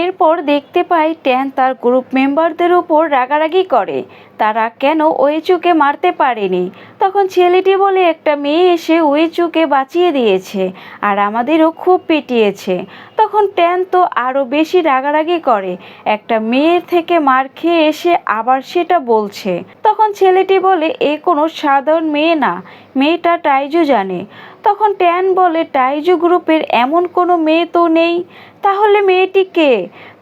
এরপর দেখতে পাই ট্যান তার গ্রুপ মেম্বারদের উপর রাগারাগি করে, তারা কেন ওয়েচুকে মারতে পারেনি। তখন ছেলেটি বলে একটা মেয়ে এসে ওয়েচুকে বাঁচিয়ে দিয়েছে আর আমাদেরও খুব পিটিয়েছে। তখন ট্যান তো আরও বেশি রাগারাগি করে, একটা মেয়ের থেকে মার খেয়ে এসে আবার সেটা বলছে। তখন ছেলেটি বলে এ কোনো সাধারণ মেয়ে না, মেয়েটা টাইজু জানে। তখন ট্যান বলে টাইজু গ্রুপের এমন কোনো মেয়ে তো নেই, তাহলে মেয়েটি কে?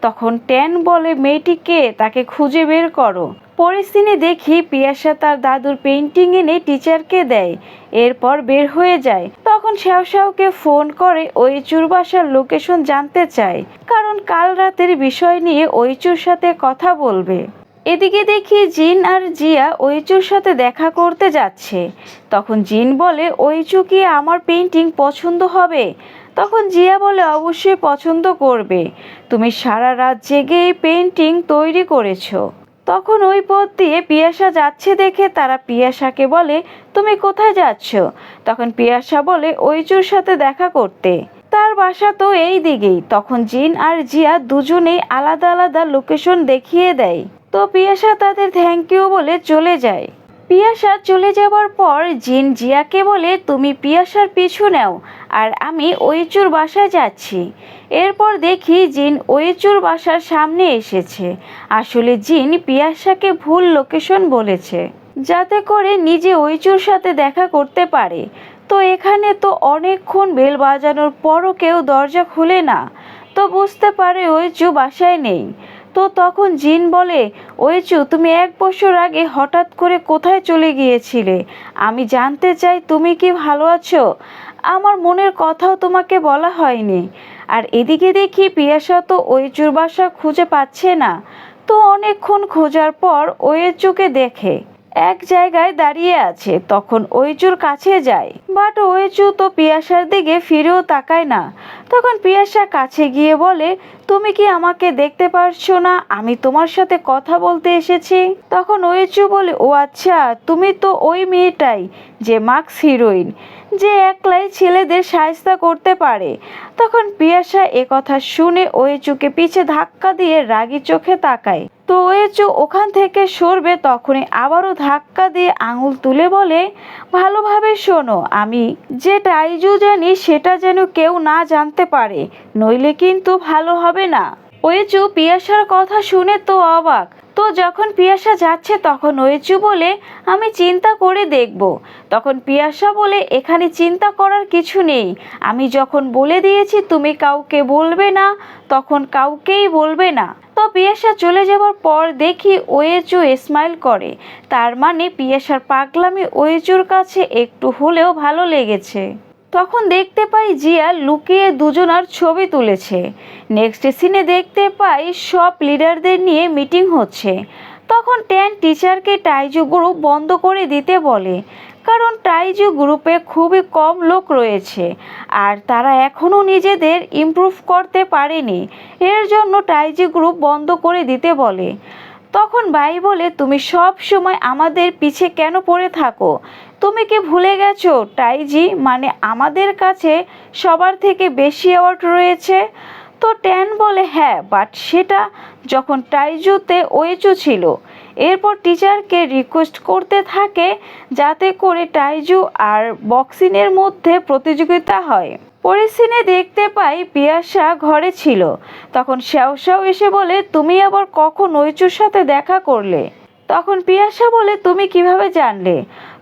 তখন ট্যান বলে মেয়েটি কে তাকে খুঁজে বের করো। পরিস্থিতি দেখি পিয়াসা তার দাদুর পেন্টিং এনে টিচারকে দেয়, এরপর বের হয়ে যায়। তখন শ্যাওশ্যাওকে ফোন করে ওইচুর বাসার লোকেশন জানতে চায়, কারণ কাল রাতের বিষয় নিয়ে ওইচুর সাথে কথা বলবে। এদিকে দেখি জিন আর জিয়া ওইচুর সাথে দেখা করতে যাচ্ছে। তখন জিন বলে ওইচু কি আমার পেন্টিং পছন্দ হবে? তখন জিয়া বলে অবশ্যই পছন্দ করবে, তুমি সারা রাত জেগে এই পেন্টিং তৈরি করেছো। তখন ওই পথ দিয়ে পিয়াসা যাচ্ছে দেখে তারা পিয়াসাকে বলে তুমি কোথায় যাচ্ছ? তখন পিয়াসা বলে ওইচুর সাথে দেখা করতে, তার বাসা তো এই দিকেই। তখন জিন আর জিয়া দুজনেই আলাদা আলাদা লোকেশন দেখিয়ে দেয়। তো পিয়াসা তাদের থ্যাংক ইউ বলে চলে যায়। পিয়াসা চলে যাবার পর জিন জিয়াকে বলে তুমি পিয়াসার পিছু নাও আর আমি ওইচুর বাসায় যাচ্ছি। এরপর দেখি জিন ওইচুর বাসার সামনে এসেছে। আসলে জিন পিয়াসাকে ভুল লোকেশন বলেছে, যাতে করে নিজে ওইচুর সাথে দেখা করতে পারে। তো এখানে তো অনেকক্ষণ বেল বাজানোর পরও কেউ দরজা খুলে না, তো বুঝতে পারে ওইচু বাসায় নেই। তো তখন জিন বলে ওইচু তুমি 1 বছর আগে হঠাৎ করে কোথায় চলে গিয়েছিলে? আমি জানতে চাই তুমি কি ভালো আছো? আমার মনের কথাও তোমাকে বলা হয়নি। আর এদিকে দেখি পিয়াসা তো ওইচুর বাসা খুঁজে পাচ্ছে না। তো অনেকক্ষণ খোঁজার পর ওইচুকে দেখে এক জায়গায় দাঁড়িয়ে আছে। তখন ওইচুর কাছে যায়, বাট ওইচু তো পিয়াসার দিকে ফিরেও তাকায় না। তখন পিয়াসা কাছে গিয়ে বলে তুমি কি আমাকে দেখতে পারছো না? আমি তোমার সাথে কথা বলতে এসেছি। তখন ওইচু বলে ও আচ্ছা, তুমি তো ওই মেয়েটাই যে মাস্ক হিরোইন, যে একলাই ছেলেদের সাহায্য করতে পারে। তখন পিয়াসা কথা শুনে ওইচুকে পিছে ধাক্কা দিয়ে রাগী চোখে তাকায়। তো ওইচু ওখান থেকে সরবে, তখনই আবারও ধাক্কা দিয়ে আঙুল তুলে বলে ভালোভাবে শোনো, আমি যে টাইজু জানি সেটা যেন কেউ না জানতে পারে, নইলে কিন্তু ভালো হবে না। ওইচু পিয়াসার কথা শুনে তো অবাক। তো যখন পিয়াসা যাচ্ছে তখন ওইচু বলে আমি চিন্তা করে দেখব। তখন পিয়াসা বলে এখানে চিন্তা করার কিছু নেই, আমি যখন বলে দিয়েছি তুমি কাউকে বলবে না, তখন কাউকেই বলবে না। তো পিয়াসা চলে যাবার পর দেখি ওইচু স্মাইল করে, তার মানে পিয়াসার পাগলামি ওইচুর কাছে একটু হলেও ভালো লেগেছে। তখন দেখতে পাই জিয়া লুকিয়ে দুজনার ছবি তুলেছে। নেক্সট সিনে দেখতে পাই সব লিডারদের নিয়ে মিটিং হচ্ছে। তখন ট্যান টিচারকে টাইজু গ্রুপ বন্ধ করে দিতে বলে, কারণ টাইজু গ্রুপে খুবই কম লোক রয়েছে আর তারা এখনও নিজেদের ইমপ্রুভ করতে পারেনি, এর জন্য টাইজু গ্রুপ বন্ধ করে দিতে বলে। তখন ভাই বলে তুমি সব সময় আমাদের পিছে কেন পড়ে থাকো? তুমি কি ভুলে গেছো টাইজি মানে আমাদের কাছে সবার থেকে বেশি অ্যাওয়ার্ড রয়েছে? তো ট্যান বলে হ্যাঁ, বাট সেটা যখন টাইজুতে ওয়েচু ছিল। এরপর টিচারকে রিকোয়েস্ট করতে থাকে যাতে করে টাইজু আর বক্সিংয়ের মধ্যে প্রতিযোগিতা হয়। পরিস্থিতি দেখতে পাই পিয়াসা ঘরে ছিল। তখন শ্যাওশ্যাও এসে বলে তুমি আবার কখন ওইচুর সাথে দেখা করলে? তখন পিয়াসা বলে তুমি কিভাবে জানলে?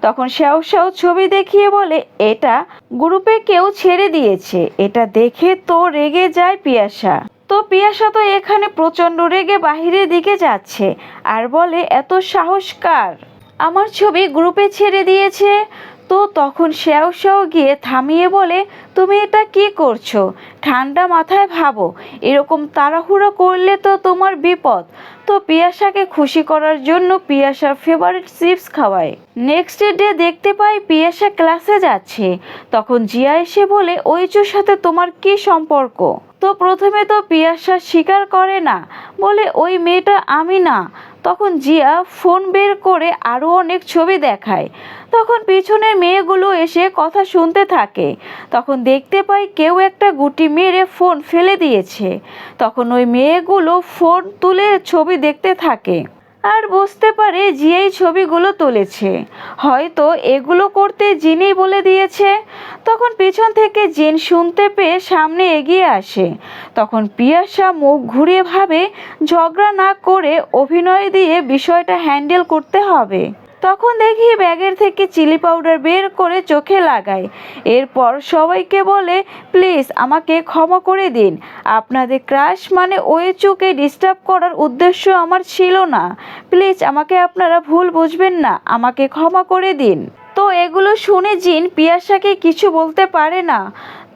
তখন শ্যাওশ্যাও ছবি দেখিয়ে বলে এটা গ্রুপে কেউ ছেড়ে দিয়েছে। এটা দেখে তো রেগে যায় পিয়াসা। তো পিয়াসা তো এখানে প্রচণ্ড রেগে বাহিরের দিকে যাচ্ছে আর বলে এত সাহস কার, আমার ছবি গ্রুপে ছেড়ে দিয়েছে? তো তখন শ্যাওশ্যাও গিয়ে থামিয়ে বলে তুমি এটা কি করছো? ঠান্ডা মাথায় ভাবো, এরকম তাড়াহুড়ো করলে তো তোমার বিপদ। তো পিয়াসাকে খুশি করার জন্য পিয়াসার ফেভারিট চিপস খাওয়ায়। নেক্সট ডে দেখতে পাই পিয়াসা ক্লাসে যাচ্ছে। তখন জিয়া এসে বলে ওইচুর সাথে তোমার কি সম্পর্ক? তো তো প্রথমে তো পিয়াসা স্বীকার করে না, বলে ওই মেয়েটা আমি না। তখন জিয়া ফোন বের করে আরও অনেক ছবি দেখায়। তখন পিছনের মেয়েগুলো এসে কথা শুনতে থাকে। তখন দেখতে পাই কেউ একটা গুটি মেরে ফোন ফেলে দিয়েছে। তখন ওই মেয়েগুলো ফোন তুলে ছবি দেখতে থাকে আর বুঝতে পারে জিয়াই ছবিগুলো তুলেছে। হয়তো এগুলো করতে জিনই বলে দিয়েছে। তখন পিছন থেকে জিন শুনতে পেয়ে সামনে এগিয়ে আসে। তখন পিয়াসা মুখ ঘুরিয়ে ভাবে ঝগড়া না করে অভিনয় দিয়ে বিষয়টা হ্যান্ডেল করতে হবে। তখন দেখি ব্যাগের থেকে চিলি পাউডার বের করে চোখে লাগায়। এরপর সবাইকে বলে প্লিজ আমাকে ক্ষমা করে দিন, আপনাদের ক্রাশ মানে ওয়েচুকে ডিস্টার্ব করার উদ্দেশ্য আমার ছিল না। প্লিজ আমাকে আপনারা ভুল বুঝবেন না, আমাকে ক্ষমা করে দিন। তো এগুলো শুনে জিন পিয়াসাকে কিছু বলতে পারে না।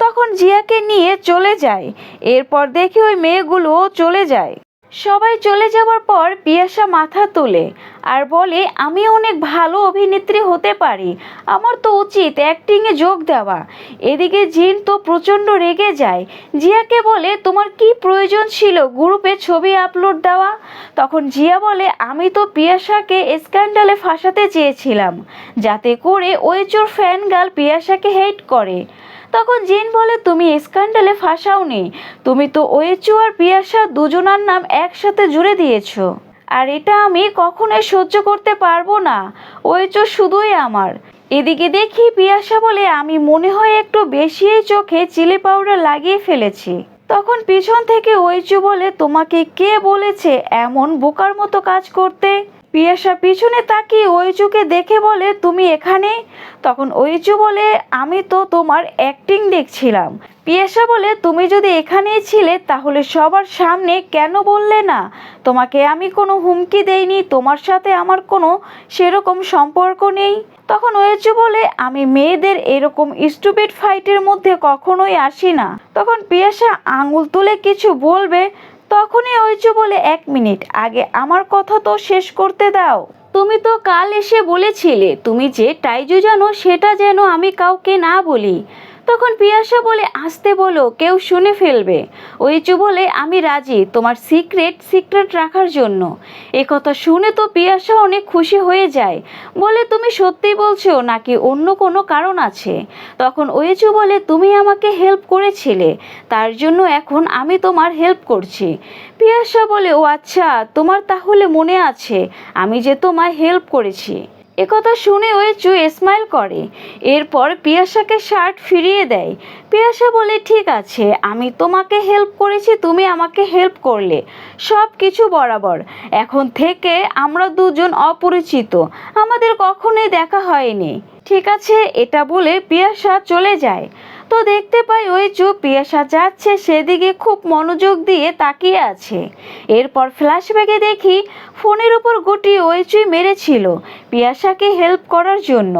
তখন জিয়াকে নিয়ে চলে যায়। এরপর দেখি ওই মেয়েগুলোও চলে যায়। সবাই চলে যাওয়ার পর পিয়াসা মাথা তোলে আর বলে আমি অনেক ভালো অভিনেত্রী হতে পারি, আমার তো উচিত অ্যাক্টিংয়ে যোগ দেওয়া। এদিকে জিন তো প্রচণ্ড রেগে যায়। জিয়াকে বলে তোমার কি প্রয়োজন ছিল গ্রুপে ছবি আপলোড দেওয়া? তখন জিয়া বলে আমি তো পিয়াসাকে স্ক্যান্ডালে ফাঁসাতে চেয়েছিলাম, যাতে করে ওইচোর ফ্যান গার্ল পিয়াসাকে হেট করে। তখন জিন বলে তুমি স্ক্যান্ডালে ফাঁসাওনি, তুমি তো ওয়েচু আর পিয়াসা দুজনার নাম একসাথে জুড়ে দিয়েছো, আর এটা আমি কখনোই সহ্য করতে পারবো না। ওয়েচু শুধুই আমার। এদিকে দেখি পিয়াসা বলে আমি মনে হয় একটু বেশিই চোখে চিলি পাউডার লাগিয়ে ফেলেছি। তখন পিছন থেকে ওয়েচু বলে তোমাকে কে বলেছে এমন বোকার মতো কাজ করতে? পিয়াসা পিছনে তাকিয়ে ওইচুকে দেখে বলে তুমি এখানে? তখন ওইচু বলে আমি তো তোমার অ্যাক্টিং দেখছিলাম। পিয়াসা বলে তুমি যদি এখানেই ছিলে তাহলে সবার সামনে কেন বললে না তোমাকে আমি কোনো হুমকি দেইনি, তোমার সাথে আমার কোনো সেরকম সম্পর্ক নেই? তখন ওয়েচু বলে আমি মেয়েদের এরকম স্টুপিড ফাইটের মধ্যে কখনোই আসি না। তখন পিয়াসা আঙুল তুলে কিছু বলবে, তখনই ওইচু বলে এক মিনিট আগে আমার কথা তো শেষ করতে দাও। তুমি তো কাল এসে বলেছিলে তুমি যে টাইজু জানো সেটা যেন আমি কাউকে না বলি। তখন পিয়াসা বলে আসতে বলো, কেউ শুনে ফেলবে। ওইচু বলে আমি রাজি তোমার সিক্রেট রাখার জন্য। কথা শুনে তো পিয়াসা অনেক খুশি হয়ে যায়, বলে তুমি সত্যি বলছো নাকি অন্য কোনো কারণ আছে? তখন ওইচু বলে তুমি আমাকে হেল্প করেছিলে, তার জন্য এখন আমি তোমার হেল্প করছি। পিয়াসা বলে ও আচ্ছা, তোমার তাহলে মনে আছে আমি যে তোমায় হেল্প করেছি। কথা শুনে ওয়েচু স্মাইল করে। এরপর পিয়াসাকে শার্ট ফিরিয়ে দেয়। পিয়াসা বলে ঠিক আছে, আমি তোমাকে হেল্প করেছি, তুমি আমাকে হেল্প করলে, সব কিছু বরাবর। এখন থেকে আমরা দুজন অপরিচিত, আমাদের কখনোই দেখা হয়নি, ঠিক আছে? এটা বলে পিয়াসা চলে যায়। তো দেখতে পাই ওইচু পিয়াসা যাচ্ছে সেদিকে খুব মনোযোগ দিয়ে তাকিয়ে আছে। এরপর ফ্ল্যাশব্যাকে দেখি ফোনের উপর গুটি ওইচুই মেরেছিল পিয়াসাকে হেল্প করার জন্য।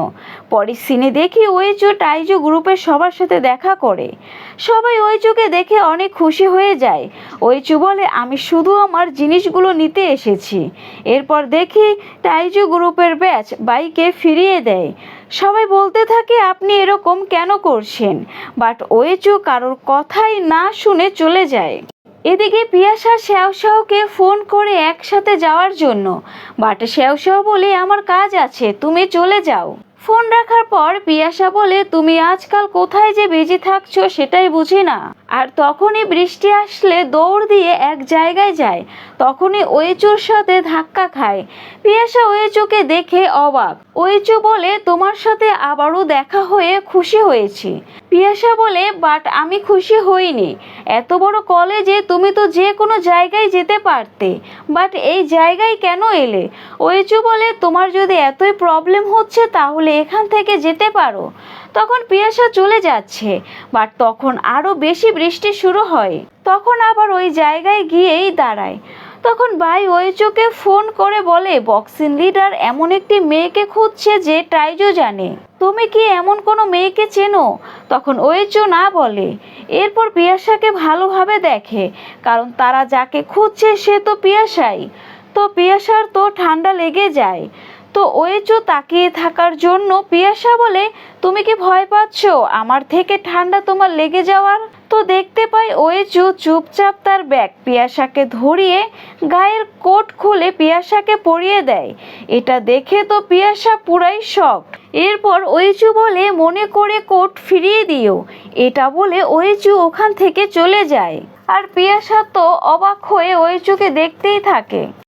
পরের সিনে দেখি ওইচু টাইজু গ্রুপের সবার সাথে দেখা করে। সবাই ওইচুকে দেখে অনেক খুশি হয়ে যায়। ওইচু বলে আমি শুধু আমার জিনিসগুলো নিতে এসেছি। এরপর দেখি টাইজু গ্রুপের ব্যাচ বাইকে ফিরিয়ে দেয়। সবাই বলতে থাকে আপনি এরকম কেন করছেন, বাট ওয়েচু কারোর কথাই না শুনে চলে যায়। এদিকে পিয়াসা শ্যাওশ্যাওকে ফোন করে একসাথে যাওয়ার জন্য, বাট শ্যাওশ্যাও বলে আমার কাজ আছে, তুমি চলে যাও। ফোন রাখার পর পিয়াসা বলে তুমি আজকাল কোথায় যে বিজি থাকছো সেটাই বুঝি না। আর তখনই বৃষ্টি আসলে দৌড় দিয়ে এক জায়গায় যায়। তখনই ওয়েচুর সাথে ধাক্কা খায়। পিয়াসা ওয়েচুকে দেখে অবাক। ওয়েচু বলে তোমার সাথে আবারও দেখা হয়ে খুশি হয়েছি। পিয়াসা বলে বাট আমি খুশি হইনি, এত বড় কলেজে তুমি তো যে কোনো জায়গায় যেতে পারতে, বাট এই জায়গায় কেন এলে? ওয়েচু বলে তোমার যদি এতই প্রবলেম হচ্ছে তাহলে এখান থেকে যেতে পারো। তখন পিয়াসা চলে যাচ্ছে, বাট তখন আরও বেশি বৃষ্টি শুরু হয়। তখন আবার ওই জায়গায় গিয়েই দাঁড়ায়। তখন ভাই ওয়েচুকে ফোন করে বলে বক্সিং লিডার এমন একটি মেয়েকে খুঁজছে যে টাইজু জানে, তুমি কি এমন কোনো মেয়েকে চেনো? তখন ওয়েচু না বলে। এরপর পিয়াসাকে ভালোভাবে দেখে, কারণ তারা যাকে খুঁজছে সে তো পিয়াসাই। তো পিয়াসার তো ঠান্ডা লেগে যায়। তো ওয়েচু তাকিয়ে থাকার জন্য পিয়াসা বলে, তুমি কি ভয় পাচ্ছ আমার থেকে ঠান্ডা তোমার লেগে যাওয়ার? তো দেখতে পাই ওয়েচু চুপচাপ তার ব্যাগ পিয়াসাকে ধরিয়ে গায়ের কোট খুলে পিয়াসাকে পরিয়ে দেয়। এটা দেখে তো পিয়াসা পুরাই শক। এরপর ওয়েচু বলে, মনে করে কোট ফিরিয়ে দিও। এটা বলে ওয়েচু ওখান থেকে চলে যায়। আর পিয়াসা তো অবাক হয়ে ওয়েচুকে দেখতেই থাকে।